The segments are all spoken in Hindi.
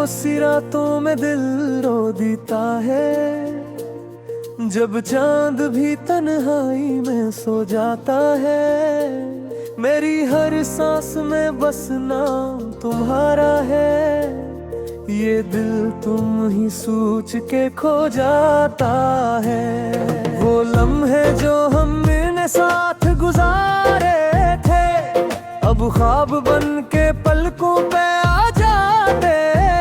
सी रातों में दिल रो देता है, जब चांद भी तन्हाई में सो जाता है। मेरी हर सांस में बस नाम तुम्हारा है, ये दिल तुम ही सोच के खो जाता है। वो लम्हे जो हमने साथ गुजारे थे, अब ख्वाब बन के पलकों पे आ जाते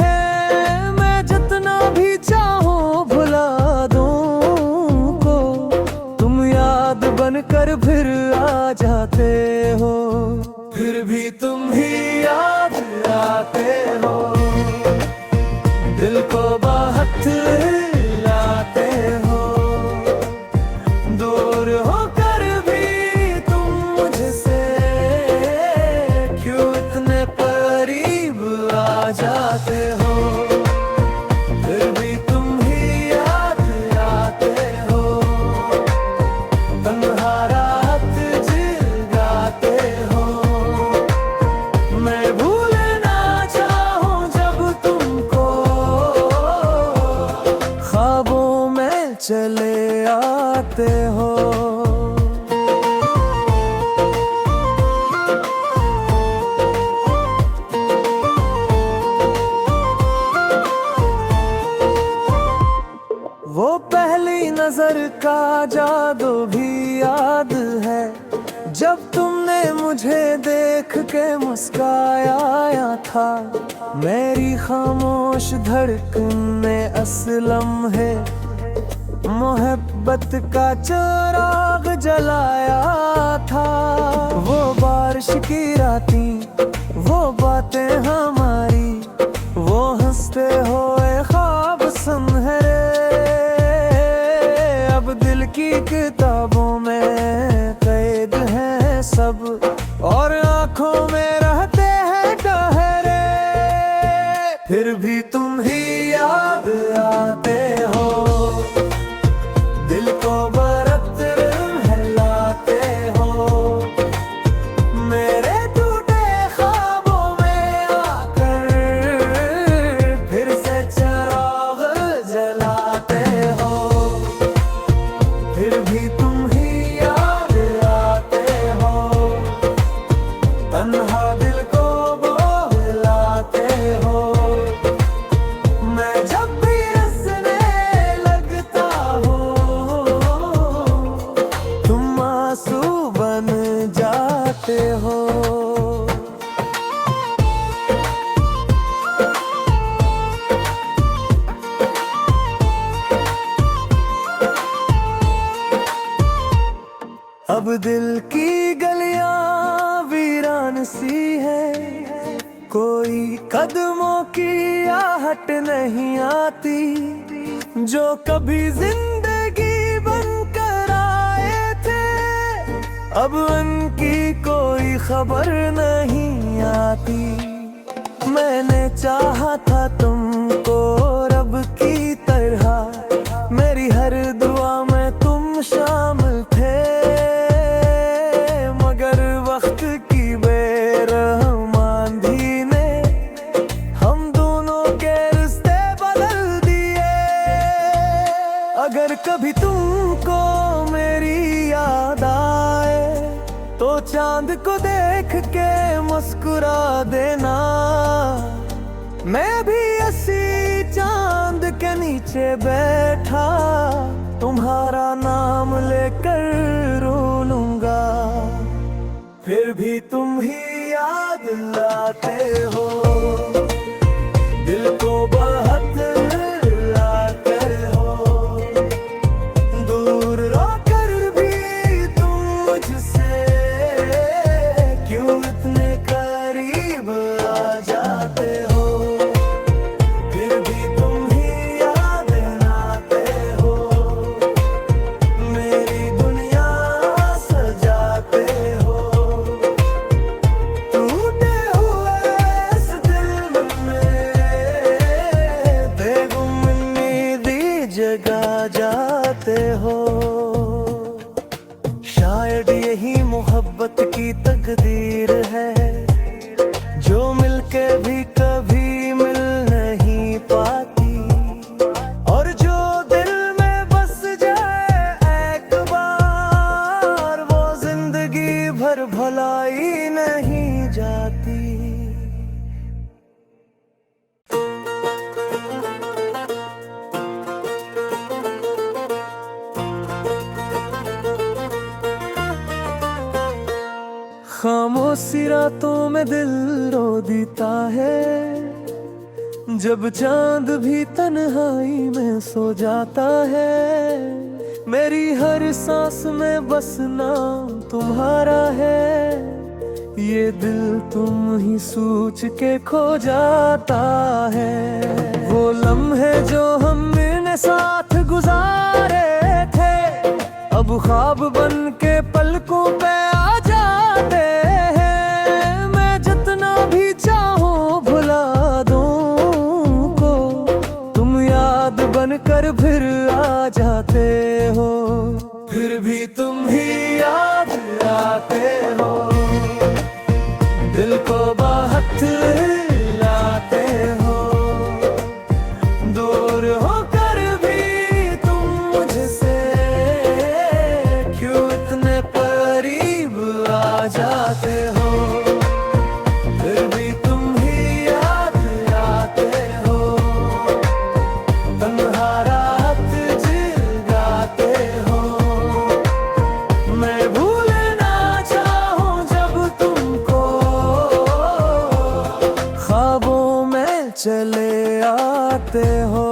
हैं। मैं जितना भी चाहूं भुला दूं को, तुम याद बनकर फिर आ जाते हो। फिर भी तुम ही याद आते हो, दिल को बाहत लाते हो। दूर होकर भी तुम मुझसे क्यों इतने करीब आ जाते हो। फिर भी तुम ही याद आते हो, तन्हा रात जगाते हो। मैं भूलना चाहूं जब तुमको, ख्वाबों में चले आते हो। वो पहली नजर का जादू भी याद है, जब तुमने मुझे देख के मुस्काया था। मेरी खामोश धड़कने असलम है, मोहब्बत का चिराग जलाया था। वो बारिश की रातें, वो बातें हमारी, वो हंसते हुए ख्वाब सुनहरे। अब दिल की किताबों में कैद हैं सब, और आंखों में रहते हैं ठहरे। फिर भी तुम ही याद आते हो, दिल को बरतर हिलाते हो। मेरे टूटे ख्वाबों में आकर फिर से चिराग जलाते हो। फिर भी तुम ही याद आते हो, तन्हा दिल को बहलाते हो। मैं जब भी हंसने लगता हूँ, तुम आंसू बन जाते हो। अब दिल की गलियां वीरान सी है, कोई कदमों की आहट नहीं आती। जो कभी जिंदगी बनकर आए थे, अब उनकी कोई खबर नहीं आती। मैंने चाहा था तुमको रब की तरह, मेरी हर दुआ में तुम शामिल थे। मगर वक्त की बेरहमानी ने हम दोनों के रिश्ते बदल दिए। अगर कभी तुमको मेरी याद आए, तो चांद को देख के मुस्कुरा देना। मैं भी इसी चांद के नीचे बैठा, तुम्हारा नाम लेकर रो लूंगा। फिर भी तुम ही याद लाते हो, दिल को बहत लाते हो। दूर रहकर भी तुम मुझसे क्यों इतने करीब आ जाते हो। फिर भी तुम ही याद आते हो, मेरी दुनिया सजाते हो। टूटे हुए इस दिल में बेगुम उम्मीदी जगा जाते हो। शायद यही मोहब्बत की तकदीर है, जो मिलके भी कभी मिल नहीं सी रातों में दिल रो देता है, जब चांद भी तन्हाई में सो जाता है। मेरी हर सांस में बस नाम तुम्हारा है, ये दिल तुम ही सोच के खो जाता है। वो लम्हे जो हमने साथ गुजारे थे, अब ख्वाब बन के पलकों पे आ जाते हैं। मैं जितना भी चाहूं भुला दूं को, तुम याद बनकर फिर आ जाते हो। फिर भी तुम ही याद आते हो, दिल को बाहत लाते हो। दूर होकर भी तुम मुझसे क्यों इतने करीब आ जाते हो। फिर भी तुम ही याद आते हो, तन्हा रात जगाते हो। मैं भूलना चाहूं जब तुमको, ख्वाबों में चले आते हो।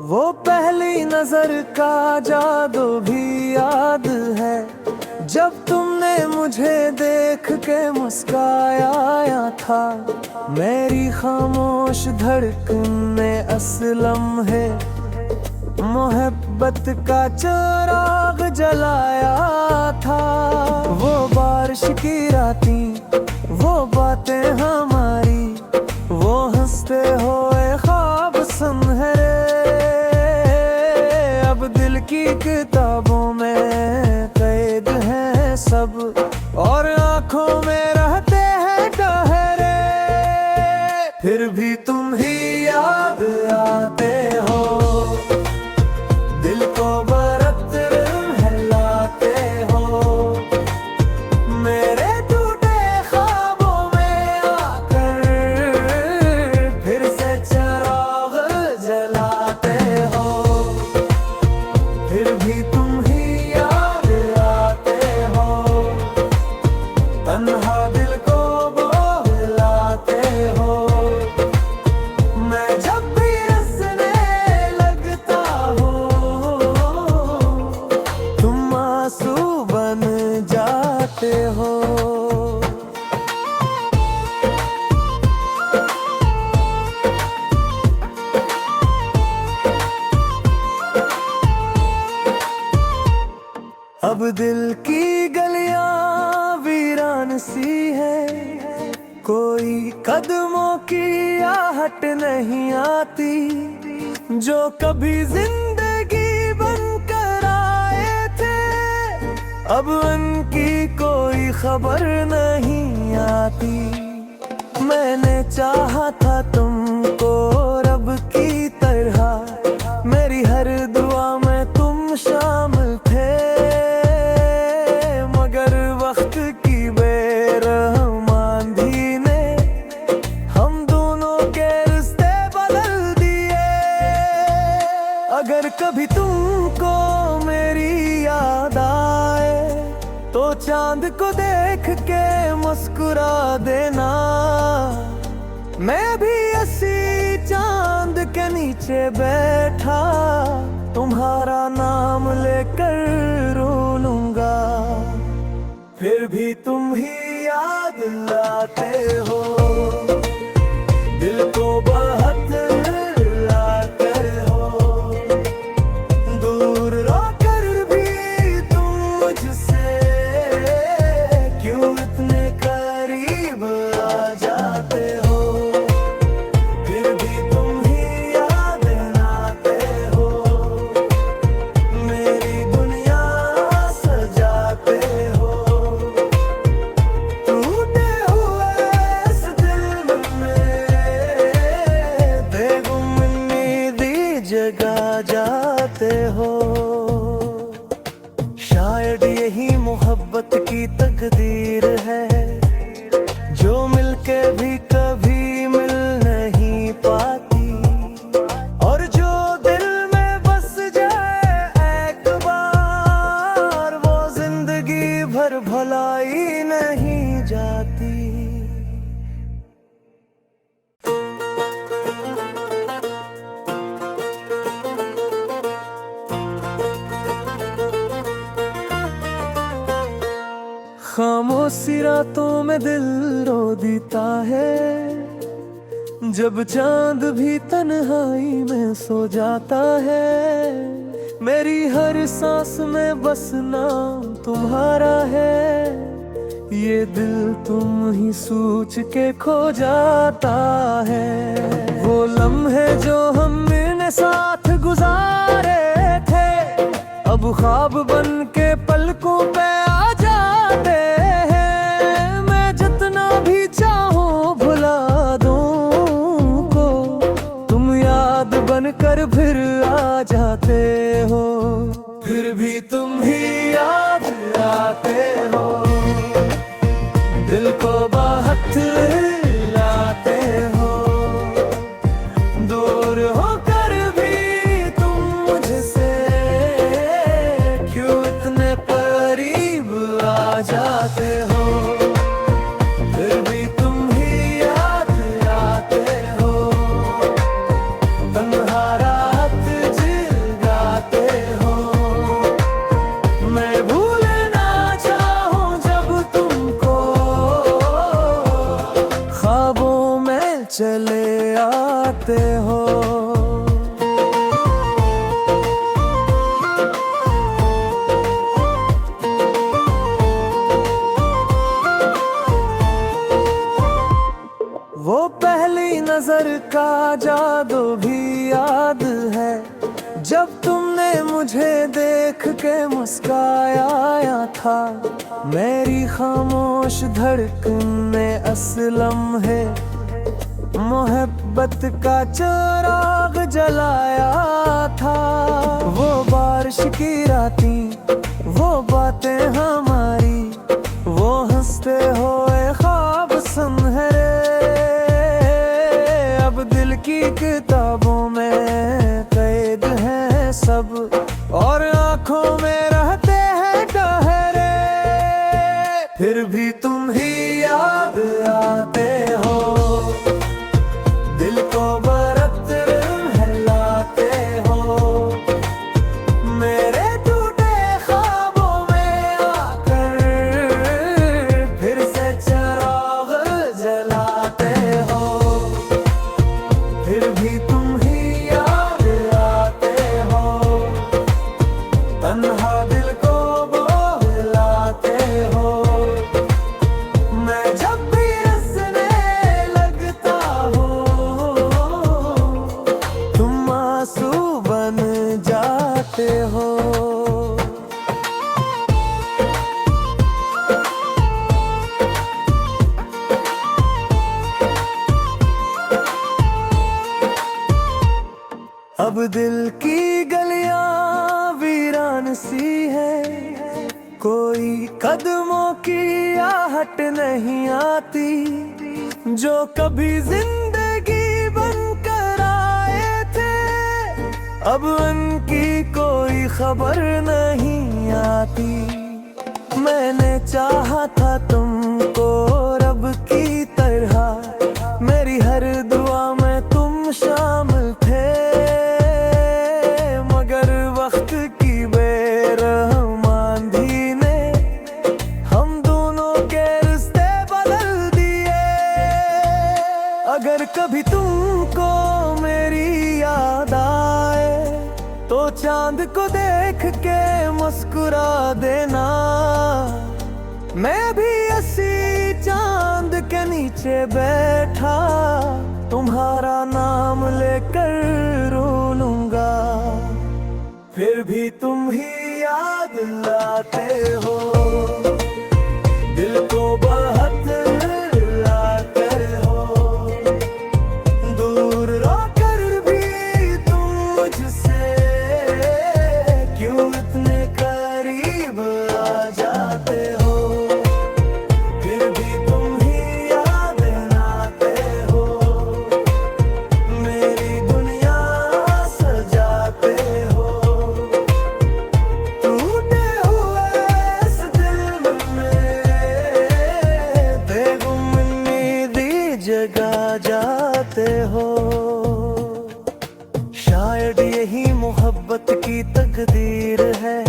वो पहली नजर का जादू भी याद है, जब तुमने मुझे देख के मुस्काया था। मेरी खामोश धड़कने असलम है, मोहब्बत का चिराग जलाया था। वो बारिश की रातें, वो बातें हमारी, वो हंसते हुए ख्वाब सुनहरे। अब दिल की किताबों में कैद हैं सब, और आंखों में रहते हैं ठहरे। फिर भी तुम ही याद आते हो, दिल को बरत हिलाते हो। मेरे टूटे ख्वाबों में आकर फिर से चिराग जलाते हो। फिर भी तुम ही याद आते हो, तन्हा दिल को बहलाते हो। मैं जब भी हंसने लगता हूँ, तुम आंसू बन जाते हो। अब दिल की गलियां वीरान सी है, कोई कदमों की आहट नहीं आती। जो कभी जिंदगी बनकर आए थे, अब उनकी कोई खबर नहीं आती। मैंने चाहा था तुमको रब की तरह, मेरी हर दुआ में तुम शामिल थे। मगर वक्त की बेरहमानी ने हम दोनों के रिश्ते बदल दिए। अगर कभी तुमको मेरी याद आए, तो चांद को देख के मुस्कुरा देना। मैं भी इसी चांद के नीचे बैठा, तुम्हारा नाम लेकर रो लूंगा। फिर भी तुम ही याद आते हो, दिल को बहुत लाते हो। दूर रहकर भी तुम मुझसे क्यों इतने करीब आ जाते हो। फिर भी तुम ही याद आते हो, मेरी दुनिया सजाते हो। टूटे हुए इस दिल में बेगुम उम्मीदी जगा जाते हो। शायद यही मोहब्बत की तकदीर है, जो मिलके भी कभी मिल नहीं जलाई नहीं जाती। खामोशी रातों में दिल रो देता है, जब चांद भी तन्हाई में सो जाता है। मेरी हर सांस में बस नाम तुम्हारा है, ये दिल तुम ही सोच के खो जाता है। वो लम्हे जो हमने साथ गुजारे थे, अब ख्वाब बन के पलकों पे आ जाते हैं। मैं जितना भी चाहूं भुला दूं को, तुम याद बनकर फिर आ जाते हो। फिर भी तुम ही याद आते हो, दिल को बाहत लाते हो। दूर होकर भी तुम मुझसे क्यों इतने करीब आ जाते हो। फिर भी तुम ही याद आते हो, तन्हा रात जगाते हो। मैं भूलना चाहूं जब तुमको, ख्वाबों में चले आते हो। वो पहली नजर का जादू भी याद है, जब तुमने मुझे देख के मुस्काया था। मेरी खामोश धड़कन ने असलम है, मोहब्बत का चिराग जलाया था। वो बारिश की रातें, वो बातें हमारी, वो हंसते हुए ख्वाब सुनहरे। अब दिल की किताबों में कैद हैं सब, और आंखों में रहते हैं ठहरे। फिर भी तुम ही याद आते हो, दिल को बरत हिलाते हो। मेरे टूटे ख्वाबों में आकर फिर से चिराग जलाते हो। फिर भी तुम ही याद आते हो, तन्हा दिल को बहलाते हो। मैं जब भी हंसने लगता हूँ, तुम आंसू बन जाते हो। अब दिल की गलियां वीरान सी है, कोई कदमों की आहट नहीं आती। जो कभी जिंदगी बनकर आए थे, अब उनकी कोई खबर नहीं आती। मैंने चाहा था तुमको रब की तरह, मेरी हर दुआ में तुम शामिल थे। मगर वक्त की बेरहमानी ने हम दोनों के रिश्ते बदल दिए। अगर कभी तुमको मेरी याद आए, तो चांद को देख के मुस्कुरा देना। मैं भी इसी चांद के नीचे बैठा, तुम्हारा नाम लेकर रो लूंगा। फिर भी तुम ही याद लाते हो, दिल को बहुत लाते हो। दूर रहकर भी तुम मुझसे क्यों इतने करीब आ जाते हो। फिर भी तुम ही याद आते हो, मेरी दुनिया सजाते हो। टूटे हुए इस दिल में तकदीर है,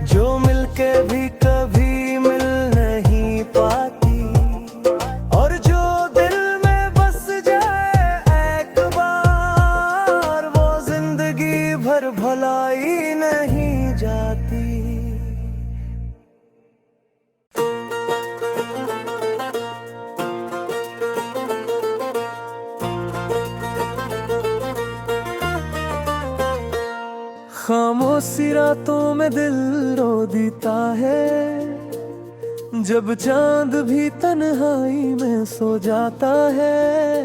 जो मिलके भी कभी मिल नहीं पाती, और जो दिल में बस जाए एक बार, वो जिंदगी भर भुलाई नहीं जाती। खामोशी रातों में दिल रो देता है, जब चांद भी तन्हाई में सो जाता है।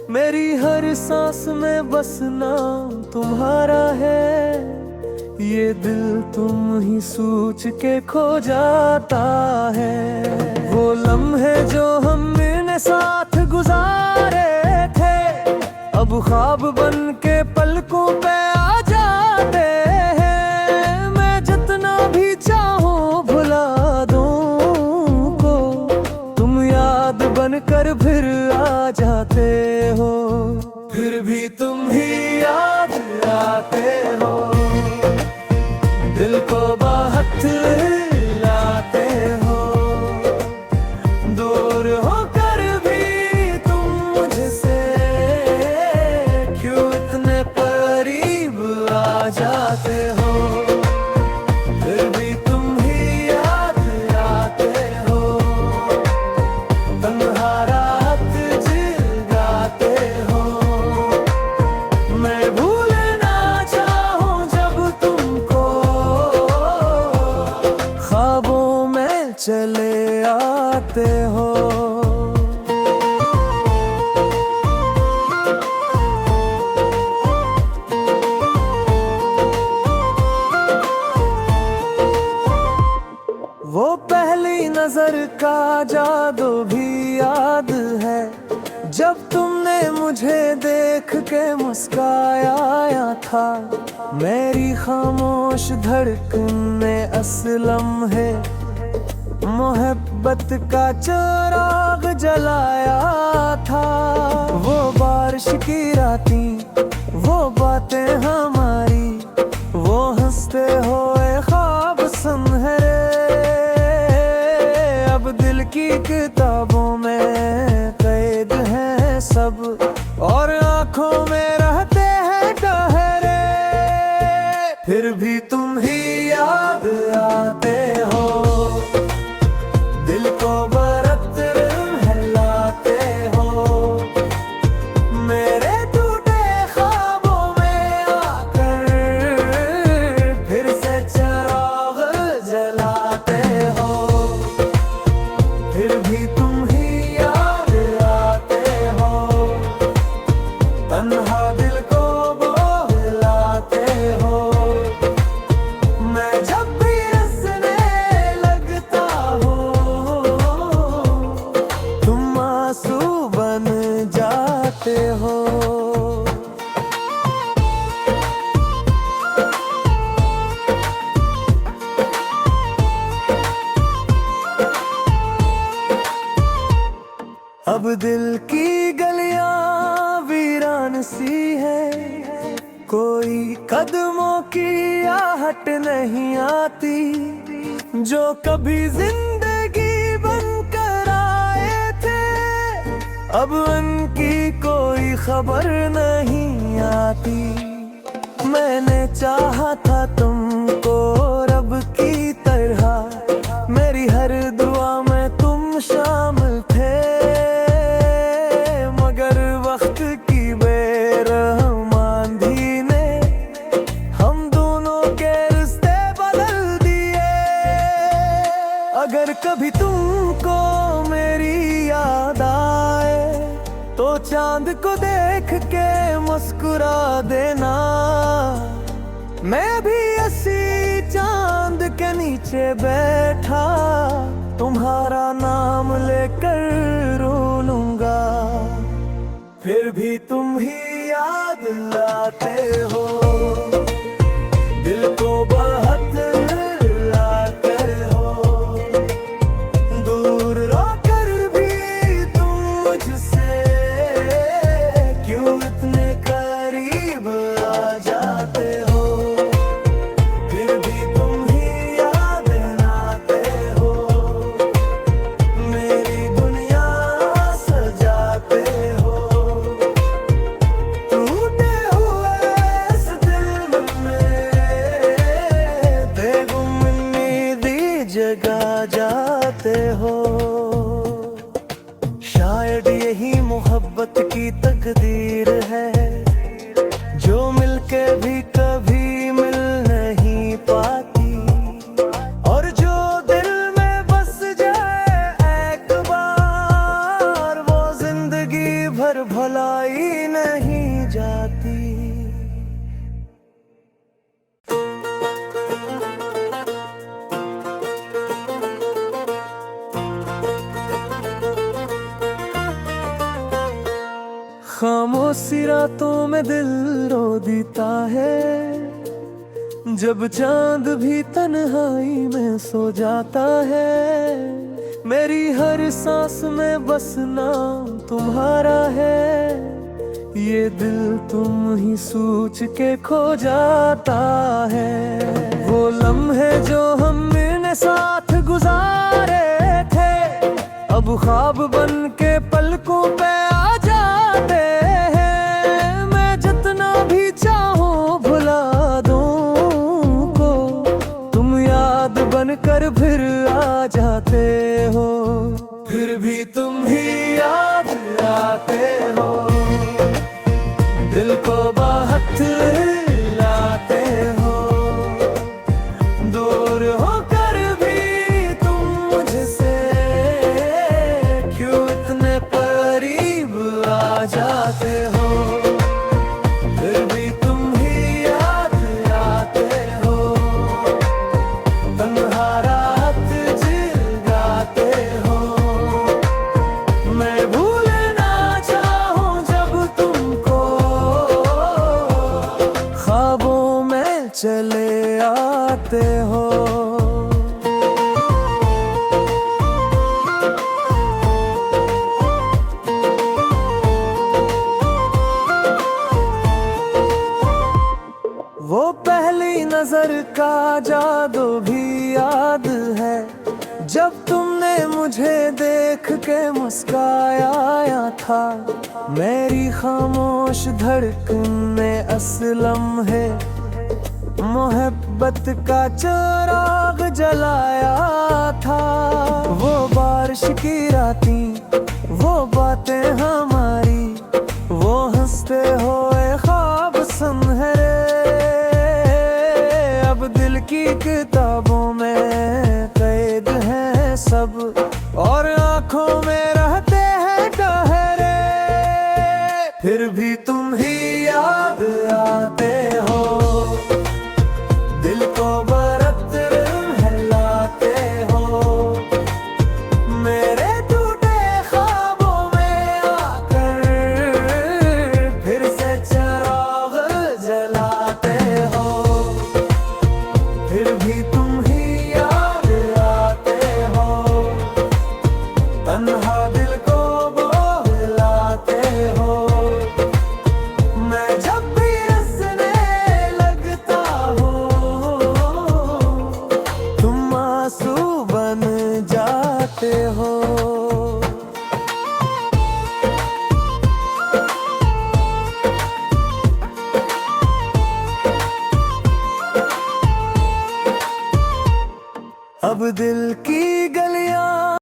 मेरी हर सांस में बस नाम तुम्हारा है, ये दिल तुम ही सोच के खो जाता है। वो लम्हे जो हमने साथ गुजारे थे, अब ख्वाब बन के पलकों पे आ जाते हैं। मैं जितना भी चाहूं भुला दूं को, तुम याद बनकर फिर आ जाते हो, फिर भी तुम ही याद आते हो। दिल को बाहत लाते हो, दूर होकर भी तुम मुझसे क्यों इतने करीब आ जाते हो, फिर भी तुम ही याद आते हो। तन्हा रात जगाते हो, मैं भूलना चाहूं जब तुमको, ख्वाबों में चले आते हो। वो पहली नजर का जादू भी याद है, जब तुमने मुझे देख के मुस्काया था। मेरी खामोश धड़कने असलम है, मोहब्बत का चिराग जलाया था। वो बारिश की रातें, वो बातें हमारी, वो हंसते हुए ख्वाब सुनहरे, अब दिल की किताबों में कैद हैं सब, और आंखों में रहते हैं ठहरे, फिर भी तुम ही याद आते हो। दिल को बरत हिलाते हो, मेरे टूटे ख्वाबों में आकर फिर से चिराग जलाते हो, फिर भी तुम ही याद आते हो। तन्हा दिल को बहलाते हो, मैं जब भी हंसने लगता हूँ, तुम आंसू बन जाते हो। अब दिल की गलियां वीरान सी है, कोई कदमों की आहट नहीं आती, जो कभी जिंदगी बनकर आए थे, अब उनकी कोई खबर नहीं आती। मैंने चाहा था तुमको रब की तरह, मेरी हर दुआ में तुम शामिल थे, मगर वक्त की बेरहमानी ने हम दोनों के रिश्ते बदल दिए। अगर कभी तुमको मेरी याद आए, तो चांद को देख के मुस्कुरा देना, मैं भी इसी चांद के नीचे बैठा तुम्हारा नाम लेकर रो लूंगा, फिर भी तुम ही याद लाते हो। दिल को बहुत लाते हो, दूर रहकर भी तुम मुझसे क्यों इतने करीब आ जाते हो, जाते हो। शायद यही मोहब्बत की तकदीर है, जो मिलके भी कभी मिल नहीं पाती, और जो दिल में बस जाए एक बार, वो जिंदगी भर भुलाई नहीं जाती। खामोशी रातों में दिल रो देता है, जब चांद भी तन्हाई में सो जाता है। मेरी हर सांस में बस नाम तुम्हारा है, ये दिल तुम ही सोच के खो जाता है। वो लम्हे जो हमने साथ गुजारे थे, अब ख्वाब बन के पलकों पे आ जाते हैं। मैं जितना भी चाहूं भुला दूं को, तुम याद बनकर फिर आ जाते हो। फिर भी तुम ही याद आते हो, दिल को बाहत लाते हो। दूर होकर भी तुम मुझसे क्यों इतने करीब आ जाते हो। फिर भी तुम ही याद आते हो, तन्हा रात जगाते हो। मैं भूलना चाहूं जब तुमको, ख्वाबों में चले आते हो। वो पहली नजर का जादू भी याद है, जब तुमने मुझे देख के मुस्काया था। मेरी खामोश धड़कन ने असलम है, मोहब्बत का चिराग जलाया था। वो बारिश की रातें, वो बातें हमारी, वो हंसते हुए ख्वाब सुनहरे, अब दिल की किताबों में कैद है सब। और